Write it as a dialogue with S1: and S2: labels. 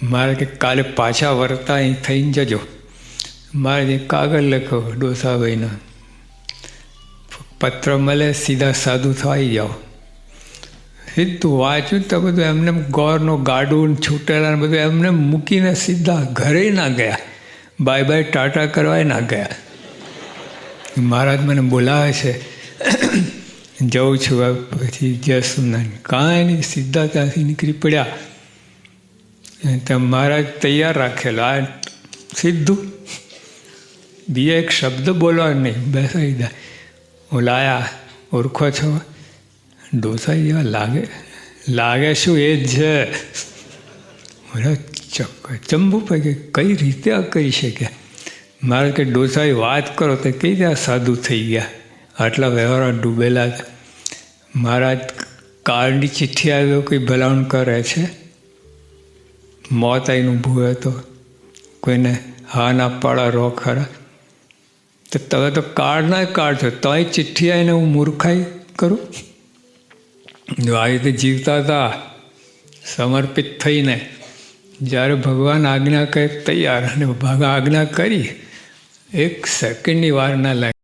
S1: મારે કે કાલે પાછા વળતા અહીં થઈને જજો. મારે કાગળ લખો ડોસાભાઈનો, પત્ર મળે સીધા સાધુ થઈ જાઓ. સીધું વાંચ્યું તો બધું એમને ગોરનો ગાડું છૂટેલા બધું એમને મૂકીને સીધા ઘરે ના ગયા, બાય બાય ટાટા કરવા ના ગયા. મહારાજ મને બોલાવે છે, જઉં છું પછી જશું ના, કાંઈ નહીં, સીધા ત્યાંથી નીકળી પડ્યા. તો મહારાજ તૈયાર રાખેલો, આ સીધું બીજા એક શબ્દ બોલવાનો નહીં, બેસાઈ દા. હું લાયા, ઓળખો છો? ડોસા જેવા લાગે શું એ જ છે. ચંબુ પગે કઈ રીતે આ કરી શકે? મારે કે ડોસાની વાત કરો તો કઈ રીતે સાધુ થઈ ગયા, આટલા વ્યવહાર ડૂબેલા હતા. મહારાજ કાર્ડની ચિઠ્ઠી આવ્યો, કોઈ ભલામણ કરે છે, મોત આવીને ઊભું હોય તો કોઈને હા ના પાડા રો ખરા. તો તમે તો કાર્ડના કાર્ડ છો, તોય ચિઠ્ઠી આવીને હું મૂર્ખાઈ કરું? જો આ રીતે જીવતા હતા સમર્પિત થઈને, જ્યારે ભગવાન આજ્ઞા કરે તૈયાર, અને ભગવાન આજ્ઞા કરી 1 સેકન્ડની વાર ના લાગે.